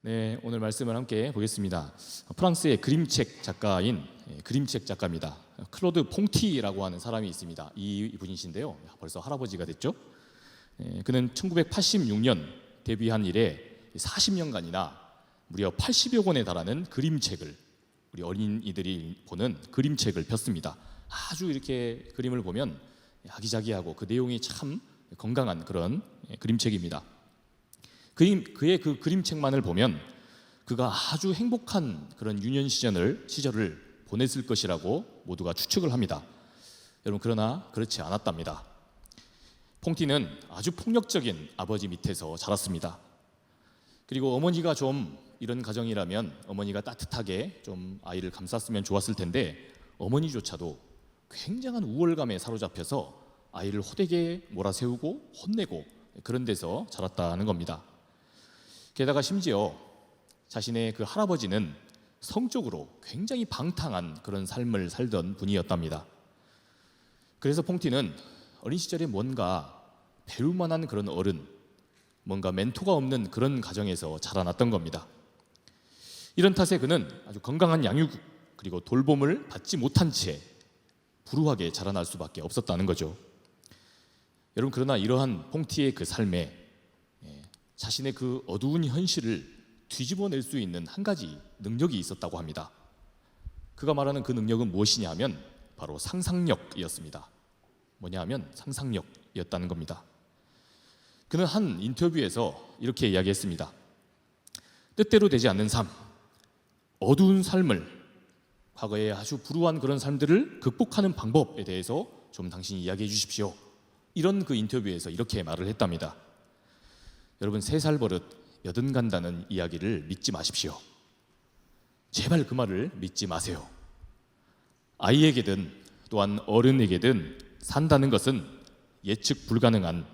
네, 오늘 말씀을 함께 보겠습니다. 프랑스의 그림책 작가인 그림책 작가입니다. 클로드 퐁티라고 하는 사람이 있습니다. 이분이신데요, 벌써 할아버지가 됐죠. 그는 1986년 데뷔한 이래 40년간이나 무려 80여 권에 달하는 그림책을, 우리 어린이들이 보는 그림책을 폈습니다. 아주 이렇게 그림을 보면 아기자기하고 그 내용이 참 건강한 그런 그림책입니다. 그의 그 그림책만을 보면 그가 아주 행복한 그런 유년 시절을 보냈을 것이라고 모두가 추측을 합니다. 여러분, 그러나 그렇지 않았답니다. 퐁티는 아주 폭력적인 아버지 밑에서 자랐습니다. 그리고 어머니가 좀 이런 가정이라면 어머니가 따뜻하게 좀 아이를 감쌌으면 좋았을 텐데, 어머니조차도 굉장한 우월감에 사로잡혀서 아이를 호되게 몰아세우고 혼내고 그런 데서 자랐다는 겁니다. 게다가 심지어 자신의 그 할아버지는 성적으로 굉장히 방탕한 그런 삶을 살던 분이었답니다. 그래서 퐁티는 어린 시절에 뭔가 배울 만한 그런 어른, 뭔가 멘토가 없는 그런 가정에서 자라났던 겁니다. 이런 탓에 그는 아주 건강한 양육 그리고 돌봄을 받지 못한 채 불우하게 자라날 수밖에 없었다는 거죠. 여러분, 그러나 이러한 퐁티의 그 삶에 자신의 그 어두운 현실을 뒤집어낼 수 있는 한 가지 능력이 있었다고 합니다. 그가 말하는 그 능력은 무엇이냐 하면 바로 상상력이었습니다. 뭐냐 하면 상상력이었다는 겁니다. 그는 한 인터뷰에서 이렇게 이야기했습니다. 뜻대로 되지 않는 삶, 어두운 삶을, 과거에 아주 불우한 그런 삶들을 극복하는 방법에 대해서 좀 당신이 이야기해 주십시오. 이런 그 인터뷰에서 이렇게 말을 했답니다. 여러분, 3살 버릇 80 간다는 이야기를 믿지 마십시오. 제발 그 말을 믿지 마세요. 아이에게든 또한 어른에게든 산다는 것은 예측 불가능한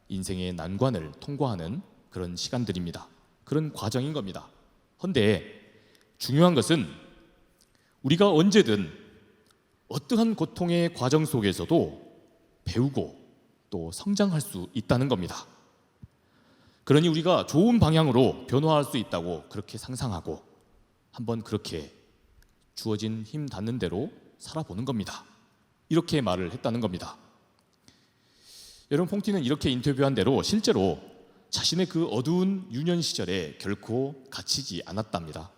인생의 난관을 통과하는 그런 시간들입니다. 그런 과정인 겁니다. 헌데 중요한 것은 우리가 언제든 어떠한 고통의 과정 속에서도 배우고 또 성장할 수 있다는 겁니다. 그러니 우리가 좋은 방향으로 변화할 수 있다고 그렇게 상상하고 한번 그렇게 주어진 힘 닿는 대로 살아보는 겁니다. 이렇게 말을 했다는 겁니다. 여러분, 퐁티는 이렇게 인터뷰한 대로 실제로 자신의 그 어두운 유년 시절에 결코 갇히지 않았답니다.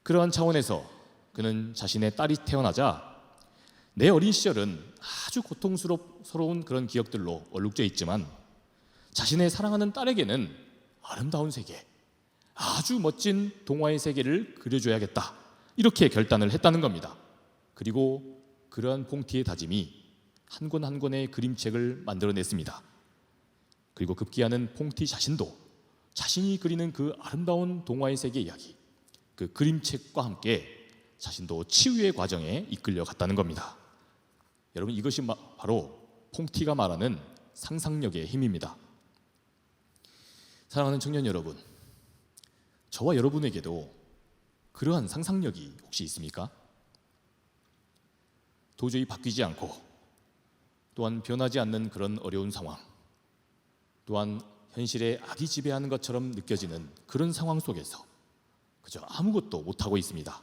그러한 차원에서 그는 자신의 딸이 태어나자 내 어린 시절은 아주 고통스러운 그런 기억들로 얼룩져 있지만 자신의 사랑하는 딸에게는 아름다운 세계, 아주 멋진 동화의 세계를 그려줘야겠다, 이렇게 결단을 했다는 겁니다. 그리고 그러한 퐁티의 다짐이 한 권 한 권의 그림책을 만들어냈습니다. 그리고 급기야는 퐁티 자신도 자신이 그리는 그 아름다운 동화의 세계 이야기, 그 그림책과 함께 자신도 치유의 과정에 이끌려 갔다는 겁니다. 여러분, 이것이 바로 퐁티가 말하는 상상력의 힘입니다. 사랑하는 청년 여러분, 저와 여러분에게도 그러한 상상력이 혹시 있습니까? 도저히 바뀌지 않고 또한 변하지 않는 그런 어려운 상황, 또한 현실의 악이 지배하는 것처럼 느껴지는 그런 상황 속에서 그저 아무것도 못하고 있습니다.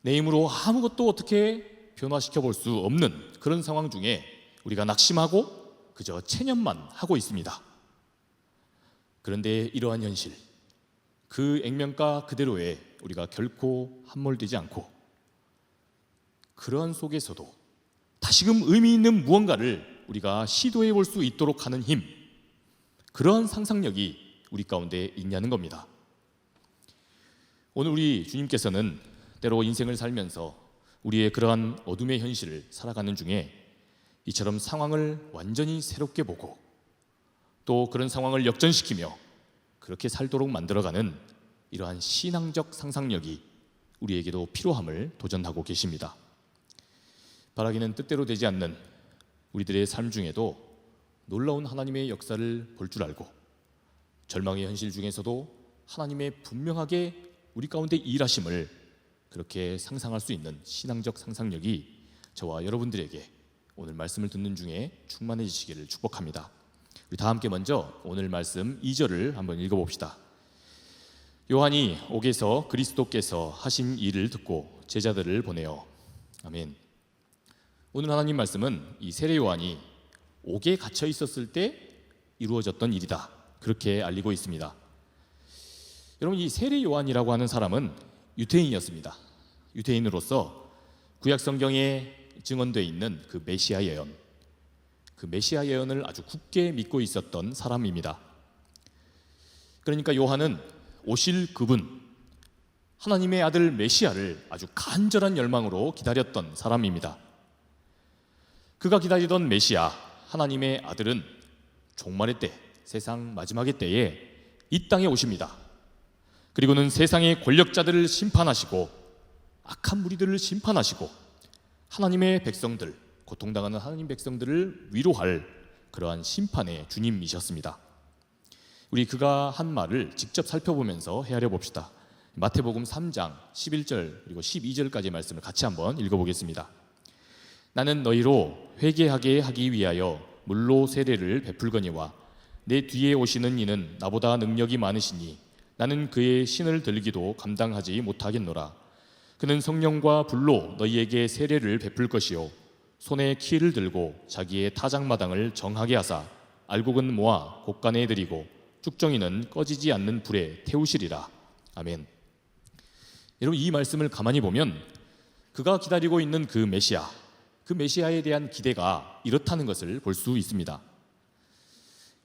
내 힘으로 아무것도 어떻게 변화시켜 볼 수 없는 그런 상황 중에 우리가 낙심하고 그저 체념만 하고 있습니다. 그런데 이러한 현실, 그 액면가 그대로에 우리가 결코 함몰되지 않고 그러한 속에서도 다시금 의미 있는 무언가를 우리가 시도해 볼 수 있도록 하는 힘, 그러한 상상력이 우리 가운데 있냐는 겁니다. 오늘 우리 주님께서는 때로 인생을 살면서 우리의 그러한 어둠의 현실을 살아가는 중에 이처럼 상황을 완전히 새롭게 보고 또 그런 상황을 역전시키며 그렇게 살도록 만들어가는 이러한 신앙적 상상력이 우리에게도 필요함을 도전하고 계십니다. 바라기는 뜻대로 되지 않는 우리들의 삶 중에도 놀라운 하나님의 역사를 볼 줄 알고 절망의 현실 중에서도 하나님의 분명하게 우리 가운데 일하심을 그렇게 상상할 수 있는 신앙적 상상력이 저와 여러분들에게 오늘 말씀을 듣는 중에 충만해지시기를 축복합니다. 우리 다 함께 먼저 오늘 말씀 2절을 한번 읽어봅시다. 요한이 옥에서 그리스도께서 하신 일을 듣고 제자들을 보내어. 아멘. 오늘 하나님 말씀은 이 세례 요한이 옥에 갇혀 있었을 때 이루어졌던 일이다, 그렇게 알리고 있습니다. 여러분, 이 세례 요한이라고 하는 사람은 유대인이었습니다. 유대인으로서 구약 성경에 증언되어 있는 그 메시아 예언, 그 메시아 예언을 아주 굳게 믿고 있었던 사람입니다. 그러니까 요한은 오실 그분, 하나님의 아들 메시아를 아주 간절한 열망으로 기다렸던 사람입니다. 그가 기다리던 메시아, 하나님의 아들은 종말의 때, 세상 마지막의 때에 이 땅에 오십니다. 그리고는 세상의 권력자들을 심판하시고 악한 무리들을 심판하시고 하나님의 백성들, 고통당하는 하나님 백성들을 위로할 그러한 심판의 주님이셨습니다. 우리 그가 한 말을 직접 살펴보면서 헤아려 봅시다. 마태복음 3장 11절 그리고 12절까지 말씀을 같이 한번 읽어보겠습니다. 나는 너희로 회개하게 하기 위하여 물로 세례를 베풀거니와 내 뒤에 오시는 이는 나보다 능력이 많으시니 나는 그의 신을 들기도 감당하지 못하겠노라. 그는 성령과 불로 너희에게 세례를 베풀 것이요 손에 키를 들고 자기의 타작마당을 정하게 하사 알곡은 모아 곡간에 들이고 쭉정이는 꺼지지 않는 불에 태우시리라. 아멘. 여러분, 이 말씀을 가만히 보면 그가 기다리고 있는 그 메시아, 그 메시아에 대한 기대가 이렇다는 것을 볼 수 있습니다.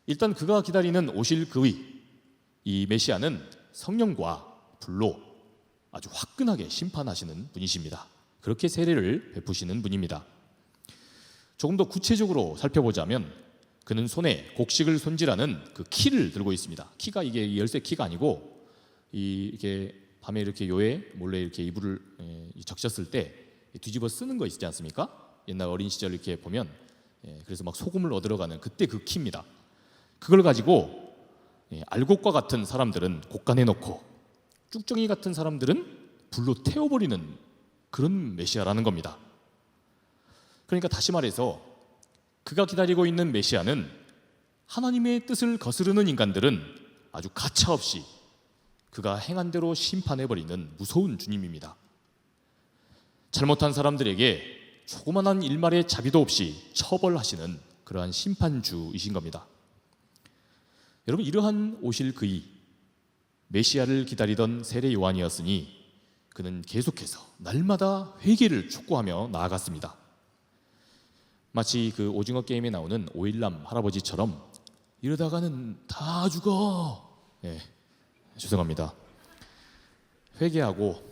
일단 그가 기다리는 오실 이 메시아는 성령과 불로 아주 화끈하게 심판하시는 분이십니다. 그렇게 세례를 베푸시는 분입니다. 조금 더 구체적으로 살펴보자면 그는 손에 곡식을 손질하는 그 키를 들고 있습니다. 키가 이게 열쇠 키가 아니고 이게 밤에 이렇게 요에 몰래 이렇게 이불을 적셨을 때 뒤집어 쓰는 거 있지 않습니까? 옛날 어린 시절 이렇게 보면 그래서 막 소금을 얻으러가는 그때 그 키입니다. 그걸 가지고 알곡과 같은 사람들은 곡간에 넣고 쭉정이 같은 사람들은 불로 태워버리는 그런 메시아라는 겁니다. 그러니까 다시 말해서 그가 기다리고 있는 메시아는 하나님의 뜻을 거스르는 인간들은 아주 가차없이 그가 행한 대로 심판해버리는 무서운 주님입니다. 잘못한 사람들에게 조그만한 일말의 자비도 없이 처벌하시는 그러한 심판주이신 겁니다. 여러분, 이러한 오실 그이 메시아를 기다리던 세례 요한이었으니 그는 계속해서 날마다 회개를 촉구하며 나아갔습니다. 마치 그 오징어 게임에 나오는 오일남 할아버지처럼 이러다가는 다 죽어. 죄송합니다. 회개하고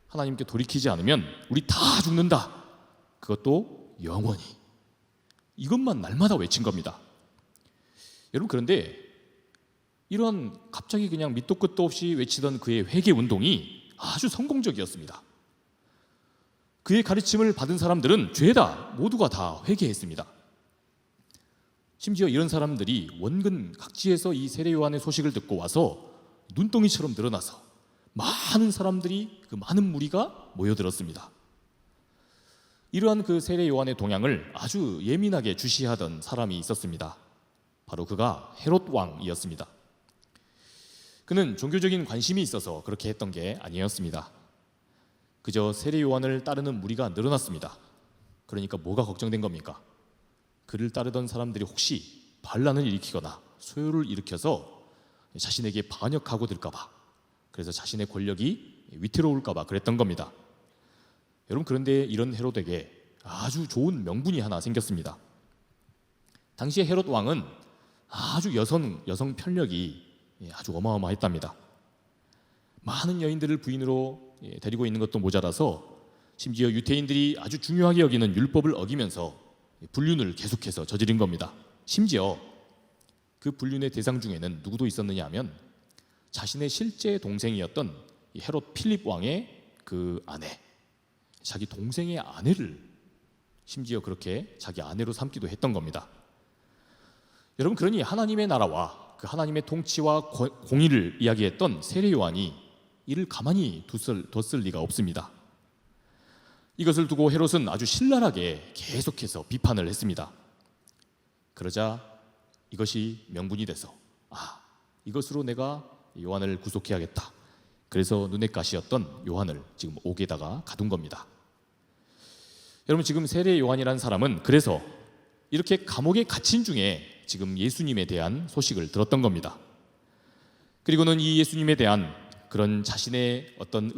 하나님께 돌이키지 않으면 우리 다 죽는다. 그것도 영원히. 이것만 날마다 외친 겁니다. 여러분, 그런데 이런 갑자기 그냥 밑도 끝도 없이 외치던 그의 회개 운동이 아주 성공적이었습니다. 그의 가르침을 받은 사람들은 죄다 모두가 다 회개했습니다. 심지어 이런 사람들이 원근 각지에서 이 세례 요한의 소식을 듣고 와서 눈덩이처럼 늘어나서 많은 사람들이, 그 많은 무리가 모여들었습니다. 이러한 그 세례 요한의 동향을 아주 예민하게 주시하던 사람이 있었습니다. 바로 그가 헤롯 왕이었습니다. 그는 종교적인 관심이 있어서 그렇게 했던 게 아니었습니다. 그저 세례 요한을 따르는 무리가 늘어났습니다. 그러니까 뭐가 걱정된 겁니까? 그를 따르던 사람들이 혹시 반란을 일으키거나 소요를 일으켜서 자신에게 반역하고 들까봐, 그래서 자신의 권력이 위태로울까봐 그랬던 겁니다. 여러분, 그런데 이런 헤롯에게 아주 좋은 명분이 하나 생겼습니다. 당시에 헤롯 왕은 아주 여성 편력이 아주 어마어마했답니다. 많은 여인들을 부인으로 데리고 있는 것도 모자라서 심지어 유대인들이 아주 중요하게 여기는 율법을 어기면서 불륜을 계속해서 저지른 겁니다. 심지어 그 불륜의 대상 중에는 누구도 있었느냐 하면 자신의 실제 동생이었던 헤롯 필립 왕의 그 아내, 자기 동생의 아내를 심지어 그렇게 자기 아내로 삼기도 했던 겁니다. 여러분, 그러니 하나님의 나라와 그 하나님의 통치와 공의를 이야기했던 세례 요한이 이를 가만히 뒀을 리가 없습니다. 이것을 두고 헤롯은 아주 신랄하게 계속해서 비판을 했습니다. 그러자 이것이 명분이 돼서 이것으로 내가 요한을 구속해야겠다. 그래서 눈의 가시였던 요한을 지금 옥에다가 가둔 겁니다. 여러분, 지금 세례 요한이라는 사람은 그래서 이렇게 감옥에 갇힌 중에 지금 예수님에 대한 소식을 들었던 겁니다. 그리고는 이 예수님에 대한 그런 자신의 어떤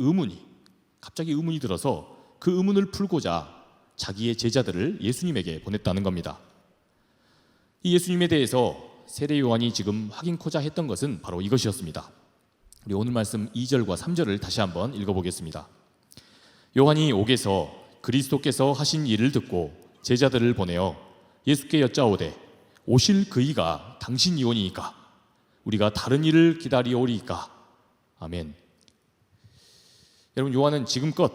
갑자기 의문이 들어서 그 의문을 풀고자 자기의 제자들을 예수님에게 보냈다는 겁니다. 이 예수님에 대해서 세례 요한이 지금 확인코자 했던 것은 바로 이것이었습니다. 우리 오늘 말씀 2절과 3절을 다시 한번 읽어보겠습니다. 요한이 옥에서 그리스도께서 하신 일을 듣고 제자들을 보내어 예수께 여짜오되 오실 그이가 당신이오니이까 우리가 다른 일을 기다리오리이까. 아멘. 여러분, 요한은 지금껏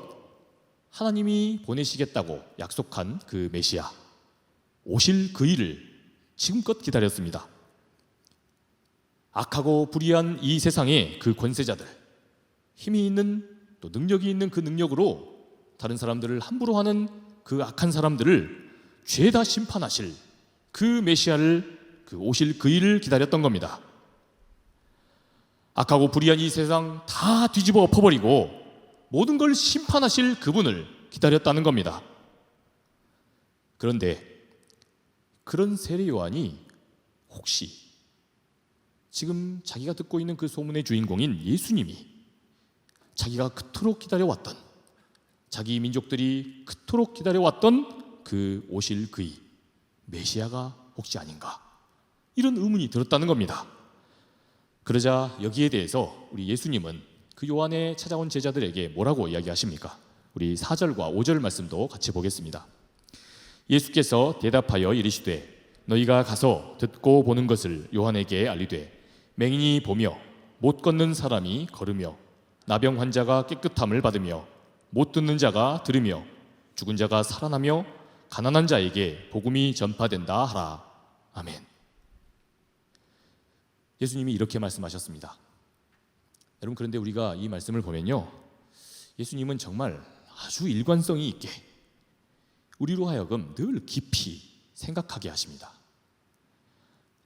하나님이 보내시겠다고 약속한 그 메시아, 오실 그이를 지금껏 기다렸습니다. 악하고 불의한 이 세상의 그 권세자들, 힘이 있는 또 능력이 있는 그 능력으로 다른 사람들을 함부로 하는 그 악한 사람들을 죄다 심판하실 그 메시아를, 그 오실 그이를 기다렸던 겁니다. 악하고 불의한 이 세상 다 뒤집어 엎어버리고 모든 걸 심판하실 그분을 기다렸다는 겁니다. 그런데 그런 세례 요한이 혹시 지금 자기가 듣고 있는 그 소문의 주인공인 예수님이 자기가 그토록 기다려왔던, 자기 민족들이 그토록 기다려왔던 그 오실 그이 메시아가 혹시 아닌가, 이런 의문이 들었다는 겁니다. 그러자 여기에 대해서 우리 예수님은 그 요한에 찾아온 제자들에게 뭐라고 이야기하십니까? 우리 4절과 5절 말씀도 같이 보겠습니다. 예수께서 대답하여 이르시되 너희가 가서 듣고 보는 것을 요한에게 알리되 맹인이 보며 못 걷는 사람이 걸으며 나병 환자가 깨끗함을 받으며 못 듣는 자가 들으며 죽은 자가 살아나며 가난한 자에게 복음이 전파된다 하라. 아멘. 예수님이 이렇게 말씀하셨습니다. 여러분, 그런데 우리가 이 말씀을 보면요, 예수님은 정말 아주 일관성이 있게 우리로 하여금 늘 깊이 생각하게 하십니다.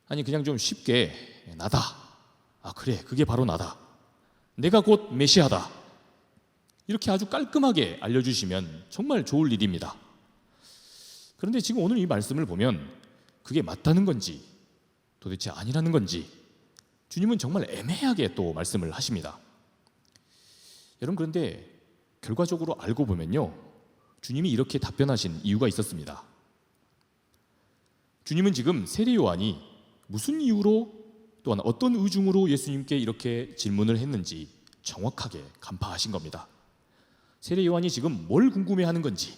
아니, 그냥 좀 쉽게 나다, 그래, 그게 바로 나다, 내가 곧 메시아다, 이렇게 아주 깔끔하게 알려주시면 정말 좋을 일입니다. 그런데 지금 오늘 이 말씀을 보면 그게 맞다는 건지 도대체 아니라는 건지 주님은 정말 애매하게 또 말씀을 하십니다. 여러분, 그런데 결과적으로 알고 보면요, 주님이 이렇게 답변하신 이유가 있었습니다. 주님은 지금 세례 요한이 무슨 이유로 또한 어떤 의중으로 예수님께 이렇게 질문을 했는지 정확하게 간파하신 겁니다. 세례 요한이 지금 뭘 궁금해하는 건지,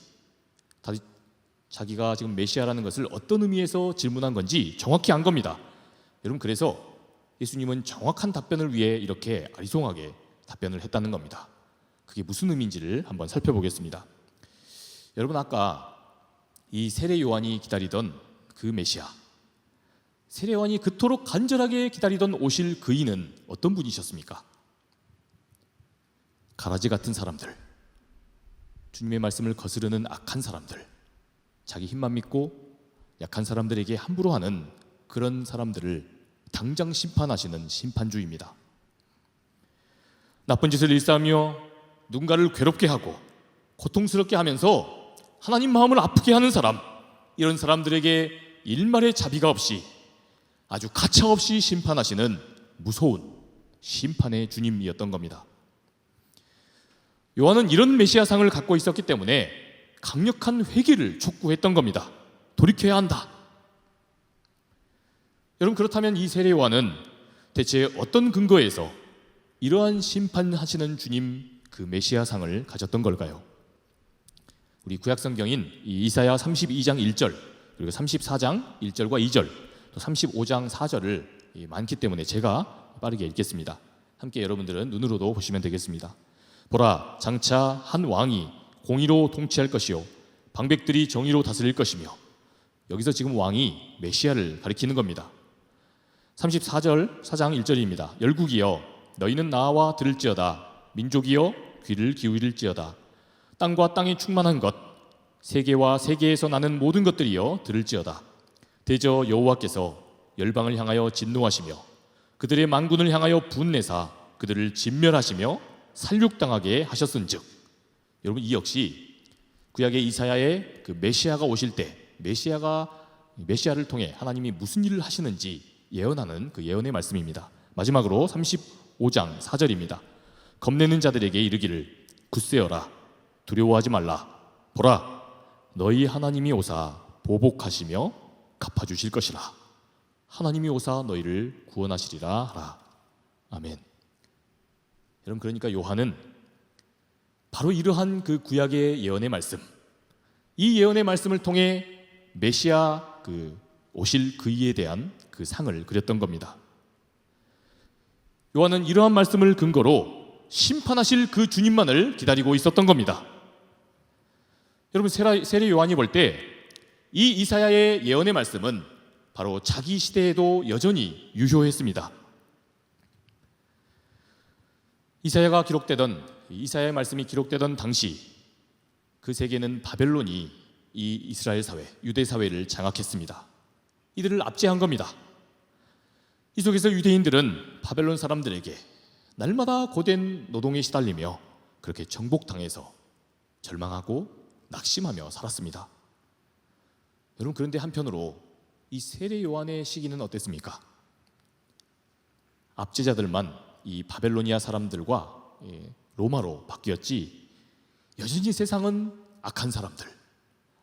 자기가 지금 메시아라는 것을 어떤 의미에서 질문한 건지 정확히 안 겁니다. 여러분, 그래서 예수님은 정확한 답변을 위해 이렇게 아리송하게 답변을 했다는 겁니다. 그게 무슨 의미인지를 한번 살펴보겠습니다. 여러분, 아까 이 세례 요한이 기다리던 그 메시아, 세례 요한이 그토록 간절하게 기다리던 오실 그이는 어떤 분이셨습니까? 가라지 같은 사람들, 주님의 말씀을 거스르는 악한 사람들, 자기 힘만 믿고 약한 사람들에게 함부로 하는 그런 사람들을 당장 심판하시는 심판주입니다. 나쁜 짓을 일삼으며 누군가를 괴롭게 하고 고통스럽게 하면서 하나님 마음을 아프게 하는 사람, 이런 사람들에게 일말의 자비가 없이 아주 가차없이 심판하시는 무서운 심판의 주님이었던 겁니다. 요한은 이런 메시아상을 갖고 있었기 때문에 강력한 회개를 촉구했던 겁니다. 돌이켜야 한다. 여러분, 그렇다면 이 세례 요한은 대체 어떤 근거에서 이러한 심판하시는 주님 그 메시아상을 가졌던 걸까요? 우리 구약성경인 이사야 32장 1절 그리고 34장 1절과 2절 또 35장 4절을 많기 때문에 제가 빠르게 읽겠습니다. 함께 여러분들은 눈으로도 보시면 되겠습니다. 보라, 장차 한 왕이 공의로 통치할 것이요 방백들이 정의로 다스릴 것이며, 여기서 지금 왕이 메시아를 가리키는 겁니다. 34절 4장 1절입니다. 열국이여 너희는 나와 들을지어다, 민족이여 귀를 기울일지어다. 땅과 땅에 충만한 것, 세계와 세계에서 나는 모든 것들이여 들을지어다. 대저 여호와께서 열방을 향하여 진노하시며 그들의 만군을 향하여 분내사 그들을 진멸하시며 살육당하게 하셨은즉. 여러분, 이 역시 구약의 이사야의 그 메시아가 오실 때 메시아를 통해 하나님이 무슨 일을 하시는지 예언하는 그 예언의 말씀입니다. 마지막으로 35장 4절입니다. 겁내는 자들에게 이르기를 굳세어라, 두려워하지 말라. 보라, 너희 하나님이 오사 보복하시며 갚아주실 것이라. 하나님이 오사 너희를 구원하시리라 하라. 아멘. 여러분, 그러니까 요한은 바로 이러한 그 구약의 예언의 말씀, 이 예언의 말씀을 통해 메시아 오실 그이에 대한 그 상을 그렸던 겁니다. 요한은 이러한 말씀을 근거로 심판하실 그 주님만을 기다리고 있었던 겁니다. 여러분, 세례 요한이 볼 때 이 이사야의 예언의 말씀은 바로 자기 시대에도 여전히 유효했습니다. 이사야의 말씀이 기록되던 당시 그 세계는 바벨론이 이 이스라엘 사회, 유대 사회를 장악했습니다. 이들을 압제한 겁니다. 이 속에서 유대인들은 바벨론 사람들에게 날마다 고된 노동에 시달리며 그렇게 정복당해서 절망하고 낙심하며 살았습니다. 여러분, 그런데 한편으로 이 세례 요한의 시기는 어땠습니까? 압제자들만 이 바벨로니아 사람들과 로마로 바뀌었지, 여전히 세상은 악한 사람들,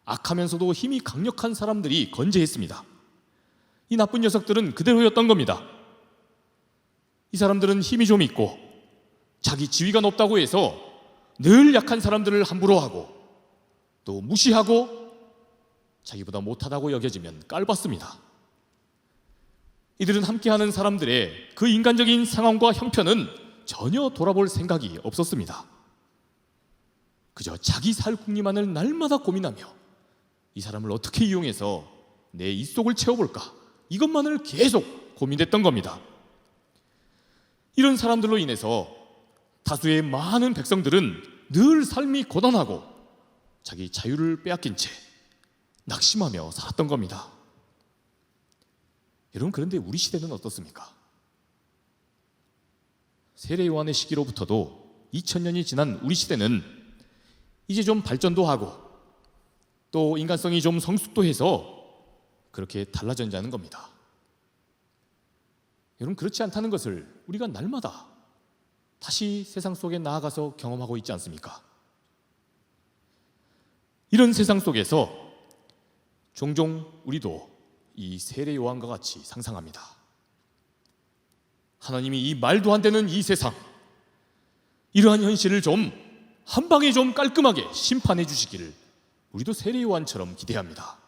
악하면서도 힘이 강력한 사람들이 건재했습니다. 이 나쁜 녀석들은 그대로였던 겁니다. 이 사람들은 힘이 좀 있고 자기 지위가 높다고 해서 늘 약한 사람들을 함부로 하고 또 무시하고 자기보다 못하다고 여겨지면 깔봤습니다. 이들은 함께하는 사람들의 그 인간적인 상황과 형편은 전혀 돌아볼 생각이 없었습니다. 그저 자기 살 궁리만을 날마다 고민하며 이 사람을 어떻게 이용해서 내 입속을 채워볼까, 이것만을 계속 고민했던 겁니다. 이런 사람들로 인해서 다수의 많은 백성들은 늘 삶이 고단하고 자기 자유를 빼앗긴 채 낙심하며 살았던 겁니다. 여러분, 그런데 우리 시대는 어떻습니까? 세례 요한의 시기로부터도 2000년이 지난 우리 시대는 이제 좀 발전도 하고 또 인간성이 좀 성숙도 해서 그렇게 달라졌다는 겁니다. 여러분, 그렇지 않다는 것을 우리가 날마다 다시 세상 속에 나아가서 경험하고 있지 않습니까? 이런 세상 속에서 종종 우리도 이 세례 요한과 같이 상상합니다. 하나님이 이 말도 안 되는 이 세상, 이러한 현실을 좀 한 방에 좀 깔끔하게 심판해 주시기를 우리도 세례 요한처럼 기대합니다.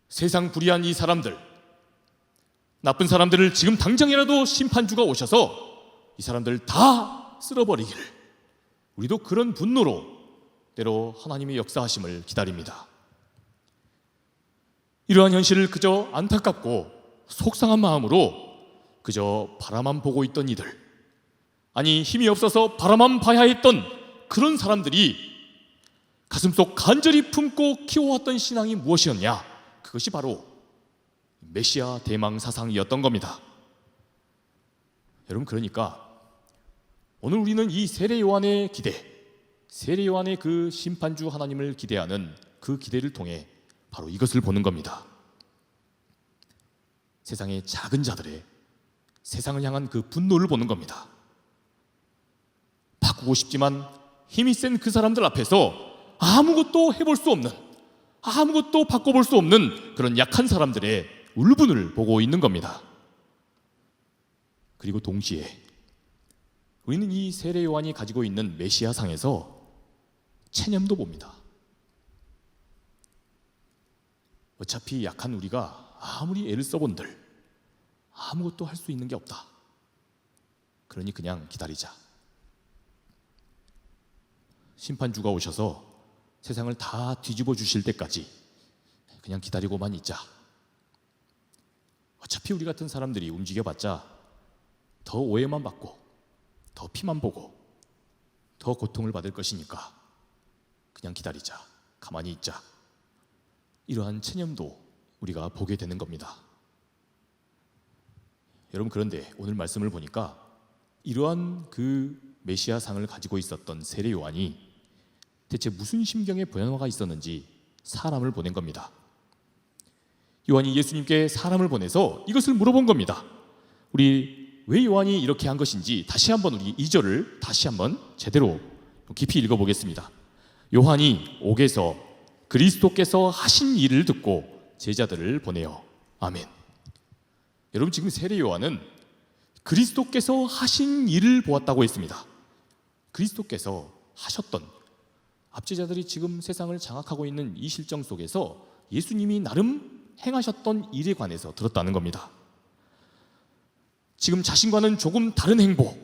세상 불의한 이 사람들, 나쁜 사람들을 지금 당장이라도 심판주가 오셔서 이 사람들 다 쓸어버리기를 우리도 그런 분노로 때로 하나님의 역사하심을 기다립니다. 이러한 현실을 그저 안타깝고 속상한 마음으로 그저 바라만 보고 있던 이들, 아니 힘이 없어서 바라만 봐야 했던 그런 사람들이 가슴속 간절히 품고 키워왔던 신앙이 무엇이었냐? 그것이 바로 메시아 대망 사상이었던 겁니다. 여러분, 그러니까 오늘 우리는 이 세례 요한의 기대, 세례 요한의 그 심판주 하나님을 기대하는 그 기대를 통해 바로 이것을 보는 겁니다. 세상의 작은 자들의 세상을 향한 그 분노를 보는 겁니다. 바꾸고 싶지만 힘이 센 그 사람들 앞에서 아무것도 해볼 수 없는, 아무것도 바꿔볼 수 없는 그런 약한 사람들의 울분을 보고 있는 겁니다. 그리고 동시에 우리는 이 세례 요한이 가지고 있는 메시아상에서 체념도 봅니다. 어차피 약한 우리가 아무리 애를 써본들 아무것도 할 수 있는 게 없다. 그러니 그냥 기다리자. 심판주가 오셔서 세상을 다 뒤집어 주실 때까지 그냥 기다리고만 있자. 어차피 우리 같은 사람들이 움직여봤자 더 오해만 받고 더 피만 보고 더 고통을 받을 것이니까 그냥 기다리자, 가만히 있자. 이러한 체념도 우리가 보게 되는 겁니다. 여러분, 그런데 오늘 말씀을 보니까 이러한 그 메시아상을 가지고 있었던 세례 요한이 대체 무슨 심경의 변화가 있었는지 사람을 보낸 겁니다. 요한이 예수님께 사람을 보내서 이것을 물어본 겁니다. 우리 왜 요한이 이렇게 한 것인지 다시 한번 우리 2절을 다시 한번 제대로 깊이 읽어보겠습니다. 요한이 옥에서 그리스도께서 하신 일을 듣고 제자들을 보내어. 아멘. 여러분, 지금 세례 요한은 그리스도께서 하신 일을 보았다고 했습니다. 그리스도께서 하셨던, 앞제자들이 지금 세상을 장악하고 있는 이 실정 속에서 예수님이 나름 행하셨던 일에 관해서 들었다는 겁니다. 지금 자신과는 조금 다른 행보,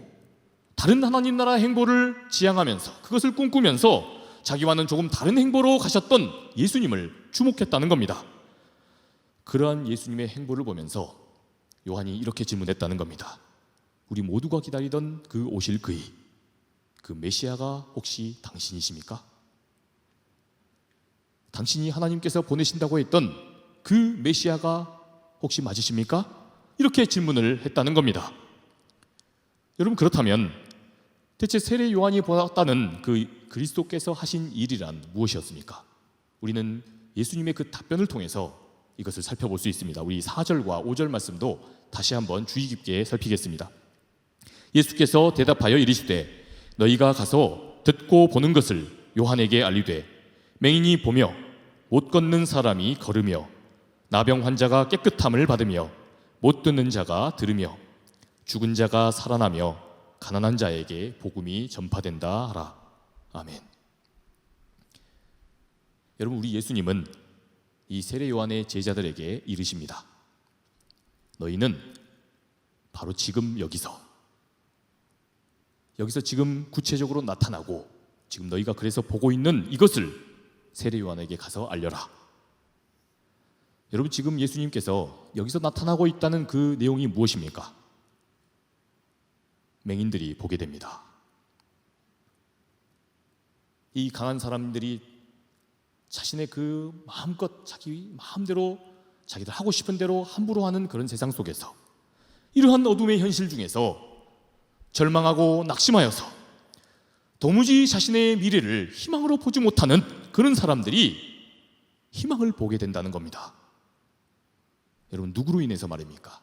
다른 하나님 나라 행보를 지향하면서 그것을 꿈꾸면서 자기와는 조금 다른 행보로 가셨던 예수님을 주목했다는 겁니다. 그러한 예수님의 행보를 보면서 요한이 이렇게 질문했다는 겁니다. 우리 모두가 기다리던 그 오실 그이, 그 메시아가 혹시 당신이십니까? 당신이 하나님께서 보내신다고 했던 그 메시아가 혹시 맞으십니까? 이렇게 질문을 했다는 겁니다. 여러분, 그렇다면 대체 세례 요한이 보았다는 그 그리스도께서 하신 일이란 무엇이었습니까? 우리는 예수님의 그 답변을 통해서 이것을 살펴볼 수 있습니다. 우리 4절과 5절 말씀도 다시 한번 주의 깊게 살피겠습니다. 예수께서 대답하여 이르시되 너희가 가서 듣고 보는 것을 요한에게 알리되 맹인이 보며 못 걷는 사람이 걸으며 나병 환자가 깨끗함을 받으며 못 듣는 자가 들으며 죽은 자가 살아나며 가난한 자에게 복음이 전파된다 하라. 아멘. 여러분, 우리 예수님은 이 세례 요한의 제자들에게 이르십니다. 너희는 바로 지금 여기서 지금 구체적으로 나타나고 지금 너희가 그래서 보고 있는 이것을 세례 요한에게 가서 알려라. 여러분, 지금 예수님께서 여기서 나타나고 있다는 그 내용이 무엇입니까? 맹인들이 보게 됩니다. 이 강한 사람들이 자신의 그 마음껏 자기 마음대로 자기들 하고 싶은 대로 함부로 하는 그런 세상 속에서 이러한 어둠의 현실 중에서 절망하고 낙심하여서 도무지 자신의 미래를 희망으로 보지 못하는 그런 사람들이 희망을 보게 된다는 겁니다. 여러분, 누구로 인해서 말입니까?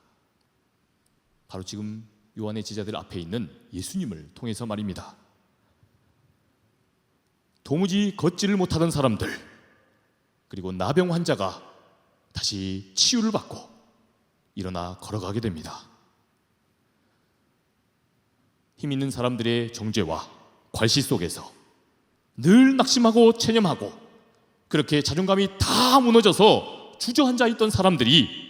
바로 지금 요한의 제자들 앞에 있는 예수님을 통해서 말입니다. 도무지 걷지를 못하던 사람들, 그리고 나병 환자가 다시 치유를 받고 일어나 걸어가게 됩니다. 힘 있는 사람들의 정죄와 괄시 속에서 늘 낙심하고 체념하고 그렇게 자존감이 다 무너져서 주저앉아 있던 사람들이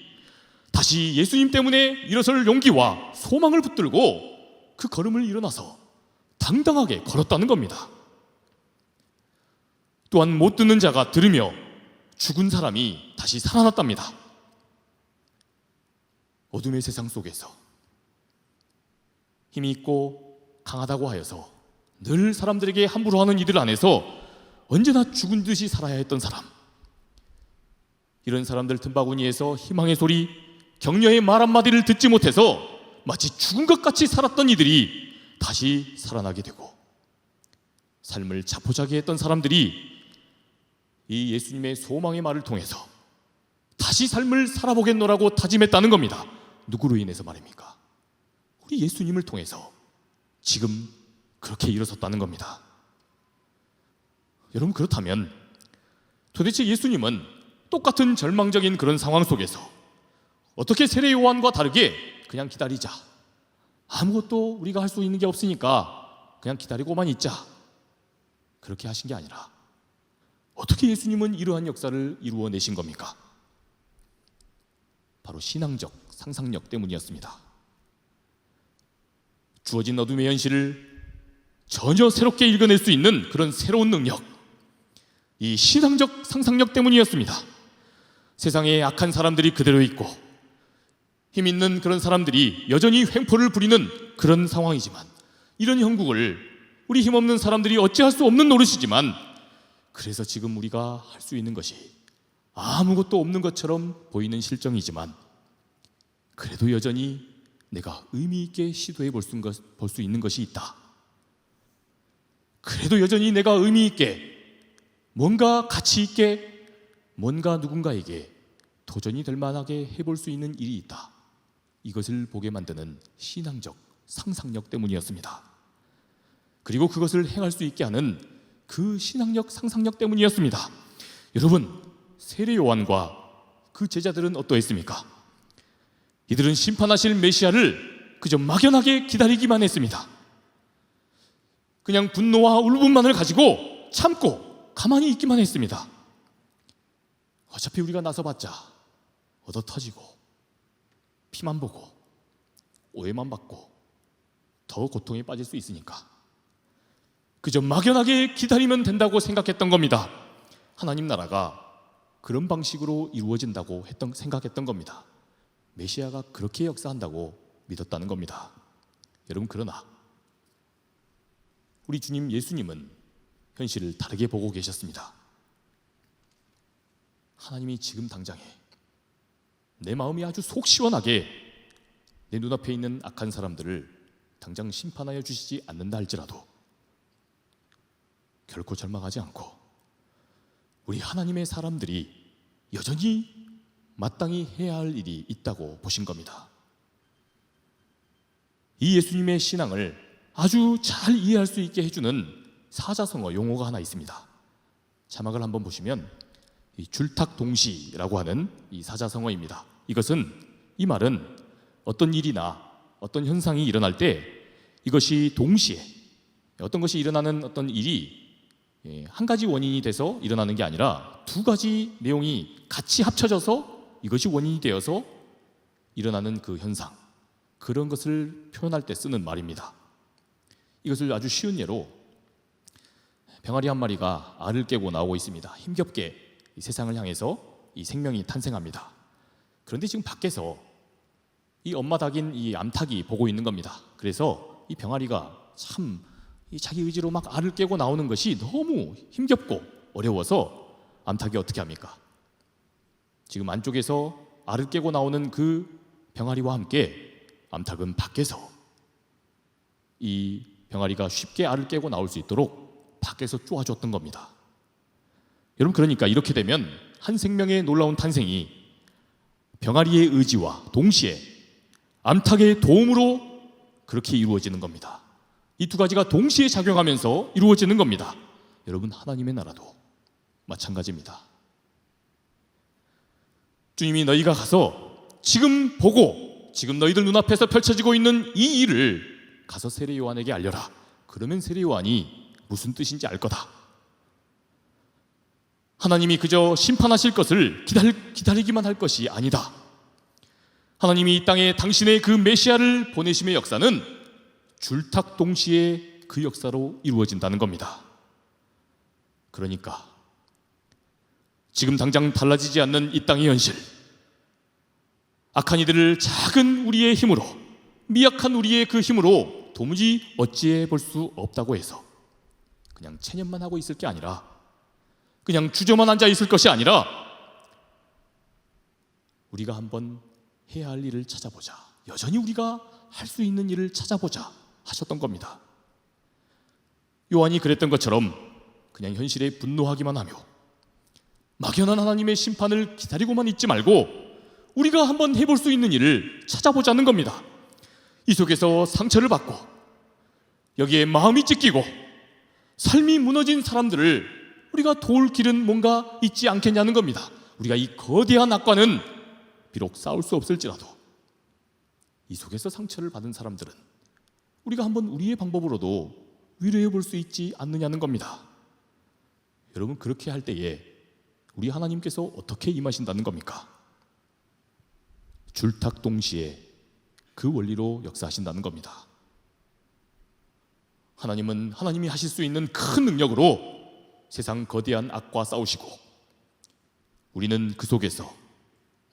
다시 예수님 때문에 일어설 용기와 소망을 붙들고 그 걸음을 일어나서 당당하게 걸었다는 겁니다. 또한 못 듣는 자가 들으며 죽은 사람이 다시 살아났답니다. 어둠의 세상 속에서 힘이 있고 강하다고 하여서 늘 사람들에게 함부로 하는 이들 안에서 언제나 죽은 듯이 살아야 했던 사람, 이런 사람들 틈바구니에서 희망의 소리, 격려의 말 한마디를 듣지 못해서 마치 죽은 것 같이 살았던 이들이 다시 살아나게 되고, 삶을 자포자기 했던 사람들이 이 예수님의 소망의 말을 통해서 다시 삶을 살아보겠노라고 다짐했다는 겁니다. 누구로 인해서 말입니까? 우리 예수님을 통해서 지금 그렇게 일어섰다는 겁니다. 여러분, 그렇다면 도대체 예수님은 똑같은 절망적인 그런 상황 속에서 어떻게 세례 요한과 다르게 그냥 기다리자, 아무것도 우리가 할 수 있는 게 없으니까 그냥 기다리고만 있자, 그렇게 하신 게 아니라 어떻게 예수님은 이러한 역사를 이루어내신 겁니까? 바로 신앙적 상상력 때문이었습니다. 주어진 어둠의 현실을 전혀 새롭게 읽어낼 수 있는 그런 새로운 능력, 이 신앙적 상상력 때문이었습니다. 세상에 악한 사람들이 그대로 있고 힘 있는 그런 사람들이 여전히 횡포를 부리는 그런 상황이지만, 이런 형국을 우리 힘없는 사람들이 어찌할 수 없는 노릇이지만, 그래서 지금 우리가 할 수 있는 것이 아무것도 없는 것처럼 보이는 실정이지만, 그래도 여전히 내가 의미 있게 시도해 볼 수 있는 것이 있다. 그래도 여전히 내가 의미 있게, 뭔가 가치 있게, 뭔가 누군가에게 도전이 될 만하게 해볼 수 있는 일이 있다. 이것을 보게 만드는 신앙적 상상력 때문이었습니다. 그리고 그것을 행할 수 있게 하는 그 신앙력 상상력 때문이었습니다. 여러분, 세례 요한과 그 제자들은 어떠했습니까? 이들은 심판하실 메시아를 그저 막연하게 기다리기만 했습니다. 그냥 분노와 울분만을 가지고 참고 가만히 있기만 했습니다. 어차피 우리가 나서봤자 얻어 터지고 피만 보고 오해만 받고 더 고통에 빠질 수 있으니까 그저 막연하게 기다리면 된다고 생각했던 겁니다. 하나님 나라가 그런 방식으로 이루어진다고 생각했던 겁니다. 메시아가 그렇게 역사한다고 믿었다는 겁니다. 여러분, 그러나 우리 주님 예수님은 현실을 다르게 보고 계셨습니다. 하나님이 지금 당장에 내 마음이 아주 속 시원하게 내 눈앞에 있는 악한 사람들을 당장 심판하여 주시지 않는다 할지라도 결코 절망하지 않고 우리 하나님의 사람들이 여전히 마땅히 해야 할 일이 있다고 보신 겁니다. 이 예수님의 신앙을 아주 잘 이해할 수 있게 해주는 사자성어 용어가 하나 있습니다. 자막을 한번 보시면 이 줄탁동시라고 하는 이 사자성어입니다. 이 말은 어떤 일이나 어떤 현상이 일어날 때 이것이 동시에 어떤 것이 일어나는 어떤 일이 한 가지 원인이 돼서 일어나는 게 아니라 두 가지 내용이 같이 합쳐져서 이것이 원인이 되어서 일어나는 그 현상, 그런 것을 표현할 때 쓰는 말입니다. 이것을 아주 쉬운 예로 병아리 한 마리가 알을 깨고 나오고 있습니다. 힘겹게 이 세상을 향해서 이 생명이 탄생합니다. 그런데 지금 밖에서 이 엄마 닭인 이 암탉이 보고 있는 겁니다. 그래서 이 병아리가 참 자기 의지로 막 알을 깨고 나오는 것이 너무 힘겹고 어려워서 암탉이 어떻게 합니까? 지금 안쪽에서 알을 깨고 나오는 그 병아리와 함께 암탉은 밖에서 이 병아리가 쉽게 알을 깨고 나올 수 있도록 밖에서 쪼아줬던 겁니다. 여러분, 그러니까 이렇게 되면 한 생명의 놀라운 탄생이 병아리의 의지와 동시에 암탉의 도움으로 그렇게 이루어지는 겁니다. 이 두 가지가 동시에 작용하면서 이루어지는 겁니다. 여러분, 하나님의 나라도 마찬가지입니다. 주님이 너희가 가서 지금 보고 지금 너희들 눈앞에서 펼쳐지고 있는 이 일을 가서 세례 요한에게 알려라. 그러면 세례 요한이 무슨 뜻인지 알 거다. 하나님이 그저 심판하실 것을 기다리기만 할 것이 아니다. 하나님이 이 땅에 당신의 그 메시아를 보내심의 역사는 줄탁 동시에 그 역사로 이루어진다는 겁니다. 그러니까 지금 당장 달라지지 않는 이 땅의 현실, 악한 이들을 작은 우리의 힘으로, 미약한 우리의 그 힘으로 도무지 어찌해 볼 수 없다고 해서 그냥 체념만 하고 있을 게 아니라, 그냥 주저만 앉아 있을 것이 아니라 우리가 한번 해야 할 일을 찾아보자, 여전히 우리가 할 수 있는 일을 찾아보자 하셨던 겁니다. 요한이 그랬던 것처럼 그냥 현실에 분노하기만 하며 막연한 하나님의 심판을 기다리고만 있지 말고 우리가 한번 해볼 수 있는 일을 찾아보자는 겁니다. 이 속에서 상처를 받고 여기에 마음이 찢기고 삶이 무너진 사람들을 우리가 도울 길은 뭔가 있지 않겠냐는 겁니다. 우리가 이 거대한 악과는 비록 싸울 수 없을지라도 이 속에서 상처를 받은 사람들은 우리가 한번 우리의 방법으로도 위로해 볼 수 있지 않느냐는 겁니다. 여러분, 그렇게 할 때에 우리 하나님께서 어떻게 임하신다는 겁니까? 줄탁 동시에 그 원리로 역사하신다는 겁니다. 하나님은 하나님이 하실 수 있는 큰 능력으로 세상 거대한 악과 싸우시고 우리는 그 속에서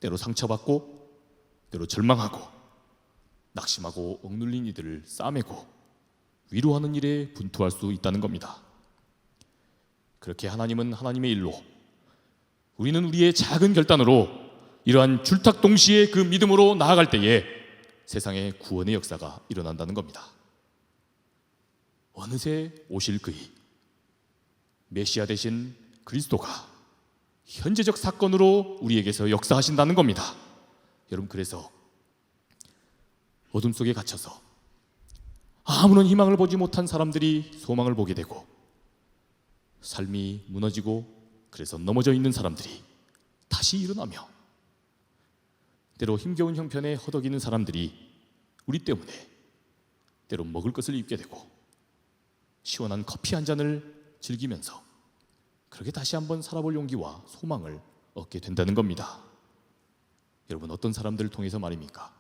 때로 상처받고 때로 절망하고 낙심하고 억눌린 이들을 싸매고 위로하는 일에 분투할 수 있다는 겁니다. 그렇게 하나님은 하나님의 일로, 우리는 우리의 작은 결단으로 이러한 줄탁 동시에 그 믿음으로 나아갈 때에 세상의 구원의 역사가 일어난다는 겁니다. 어느새 오실 그이 메시아 되신 그리스도가 현재적 사건으로 우리에게서 역사하신다는 겁니다. 여러분, 그래서 어둠 속에 갇혀서 아무런 희망을 보지 못한 사람들이 소망을 보게 되고, 삶이 무너지고 그래서 넘어져 있는 사람들이 다시 일어나며, 때로 힘겨운 형편에 허덕이는 사람들이 우리 때문에 때로 먹을 것을 입게 되고 시원한 커피 한 잔을 즐기면서 그렇게 다시 한번 살아볼 용기와 소망을 얻게 된다는 겁니다. 여러분, 어떤 사람들을 통해서 말입니까?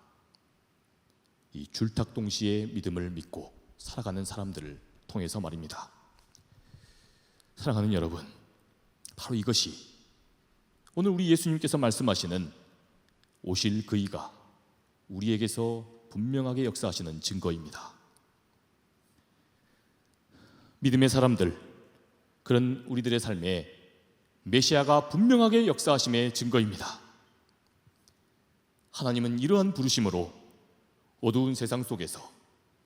이 줄탁동시의 믿음을 믿고 살아가는 사람들을 통해서 말입니다. 사랑하는 여러분, 바로 이것이 오늘 우리 예수님께서 말씀하시는 오실 그이가 우리에게서 분명하게 역사하시는 증거입니다. 믿음의 사람들, 그런 우리들의 삶에 메시아가 분명하게 역사하심의 증거입니다. 하나님은 이러한 부르심으로 어두운 세상 속에서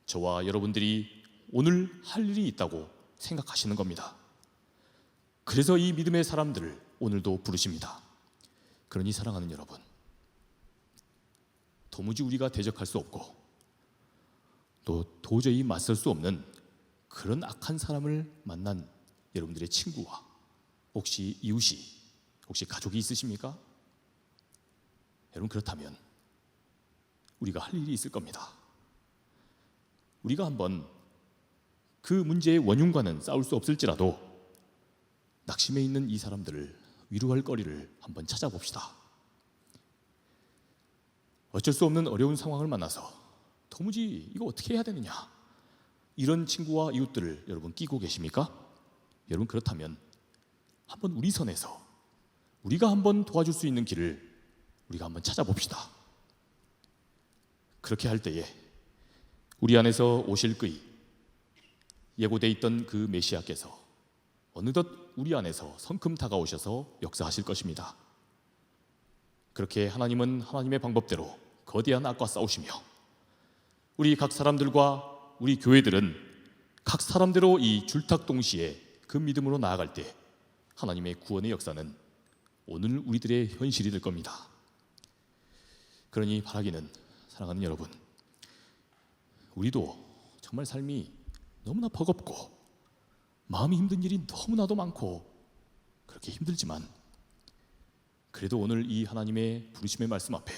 저와 여러분들이 오늘 할 일이 있다고 생각하시는 겁니다. 그래서 이 믿음의 사람들을 오늘도 부르십니다. 그러니 사랑하는 여러분, 도무지 우리가 대적할 수 없고 또 도저히 맞설 수 없는 그런 악한 사람을 만난 여러분들의 친구와 혹시 이웃이, 혹시 가족이 있으십니까? 여러분, 그렇다면 우리가 할 일이 있을 겁니다. 우리가 한번 그 문제의 원흉과는 싸울 수 없을지라도 낙심해 있는 이 사람들을 위로할 거리를 한번 찾아봅시다. 어쩔 수 없는 어려운 상황을 만나서 도무지 이거 어떻게 해야 되느냐, 이런 친구와 이웃들을 여러분 끼고 계십니까? 여러분, 그렇다면 한번 우리 선에서 우리가 한번 도와줄 수 있는 길을 우리가 한번 찾아봅시다. 그렇게 할 때에 우리 안에서 오실 그이, 예고돼 있던 그 메시아께서 어느덧 우리 안에서 성큼 다가오셔서 역사하실 것입니다. 그렇게 하나님은 하나님의 방법대로 거대한 악과 싸우시며, 우리 각 사람들과 우리 교회들은 각 사람대로 이 줄탁동시에 그 믿음으로 나아갈 때 하나님의 구원의 역사는 오늘 우리들의 현실이 될 겁니다. 그러니 바라기는, 사랑하는 여러분, 우리도 정말 삶이 너무나 버겁고 마음이 힘든 일이 너무나도 많고 그렇게 힘들지만, 그래도 오늘 이 하나님의 부르심의 말씀 앞에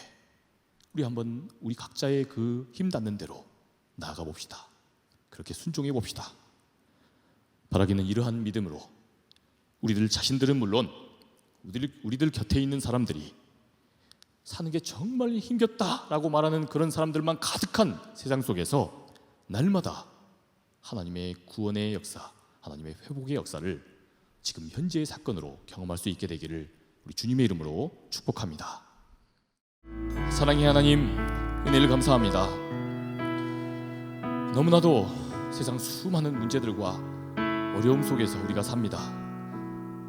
우리 한번 우리 각자의 그 힘 닿는 대로 나아가 봅시다. 그렇게 순종해 봅시다. 바라기는 이러한 믿음으로 우리들 자신들은 물론 우리들 곁에 있는 사람들이 사는 게 정말 힘겹다라고 말하는 그런 사람들만 가득한 세상 속에서 날마다 하나님의 구원의 역사, 하나님의 회복의 역사를 지금 현재의 사건으로 경험할 수 있게 되기를 우리 주님의 이름으로 축복합니다. 사랑의 하나님, 은혜를 감사합니다. 너무나도 세상 수많은 문제들과 어려움 속에서 우리가 삽니다.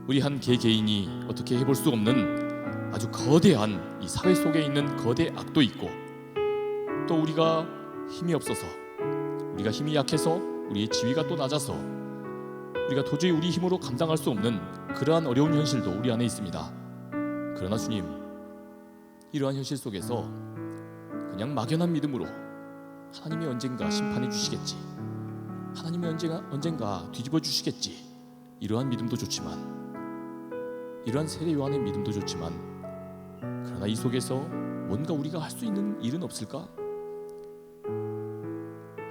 우리 한 개개인이 어떻게 해볼 수 없는 아주 거대한 이 사회 속에 있는 거대 악도 있고, 또 우리가 힘이 없어서, 우리가 힘이 약해서, 우리의 지위가 또 낮아서 우리가 도저히 우리 힘으로 감당할 수 없는 그러한 어려운 현실도 우리 안에 있습니다. 그러나 주님, 이러한 현실 속에서 그냥 막연한 믿음으로 하나님이 언젠가 심판해 주시겠지, 하나님이 언젠가 뒤집어 주시겠지, 이러한 믿음도 좋지만, 이러한 세례 요한의 믿음도 좋지만, 그러나 이 속에서 뭔가 우리가 할 수 있는 일은 없을까?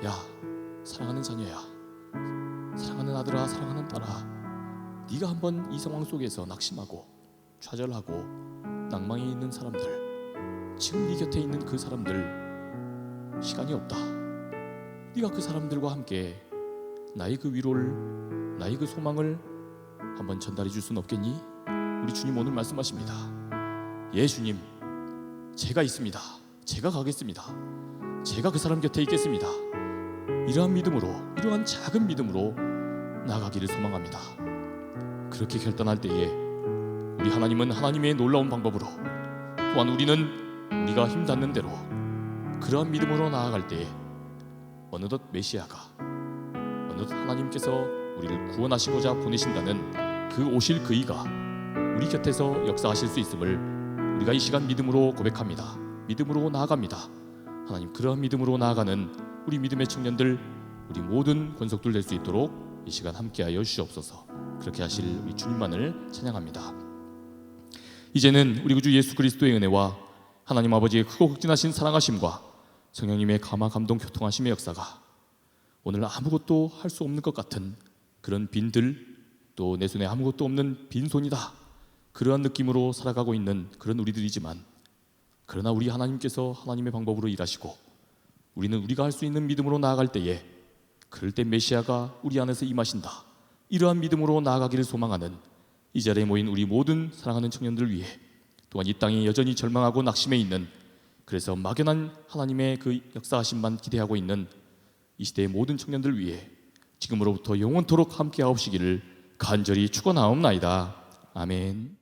야, 사랑하는 자녀야, 사랑하는 아들아, 사랑하는 딸아, 네가 한번 이 상황 속에서 낙심하고 좌절하고 낭망이 있는 사람들, 지금 네 곁에 있는 그 사람들, 시간이 없다. 네가 그 사람들과 함께 나의 그 위로를, 나의 그 소망을 한번 전달해 줄 수는 없겠니? 우리 주님 오늘 말씀하십니다. 예, 주님, 제가 있습니다. 제가 가겠습니다. 제가 그 사람 곁에 있겠습니다. 이러한 믿음으로, 이러한 작은 믿음으로 나아가기를 소망합니다. 그렇게 결단할 때에 우리 하나님은 하나님의 놀라운 방법으로, 또한 우리는 우리가 힘 닿는 대로 그런 믿음으로 나아갈 때에 어느덧 메시아가, 어느덧 하나님께서 우리를 구원하시고자 보내신다는 그 오실 그 이가 우리 곁에서 역사하실 수 있음을 우리가 이 시간 믿음으로 고백합니다. 믿음으로 나아갑니다. 하나님, 그런 믿음으로 나아가는 우리 믿음의 청년들, 우리 모든 권속들 될 수 있도록 이 시간 함께하여 주시옵소서. 그렇게 하실 우리 주님만을 찬양합니다. 이제는 우리 구주 예수 그리스도의 은혜와 하나님 아버지의 크고 극진하신 사랑하심과 성령님의 감화 감동 교통하심의 역사가 오늘 아무것도 할 수 없는 것 같은 그런 빈들, 또 내 손에 아무것도 없는 빈손이다, 그러한 느낌으로 살아가고 있는 그런 우리들이지만, 그러나 우리 하나님께서 하나님의 방법으로 일하시고 우리는 우리가 할 수 있는 믿음으로 나아갈 때에 그럴 때 메시아가 우리 안에서 임하신다, 이러한 믿음으로 나아가기를 소망하는 이 자리에 모인 우리 모든 사랑하는 청년들을 위해, 또한 이 땅이 여전히 절망하고 낙심해 있는, 그래서 막연한 하나님의 그 역사하심만 기대하고 있는 이 시대의 모든 청년들을 위해 지금으로부터 영원토록 함께하옵시기를 간절히 축원하옵나이다. 아멘.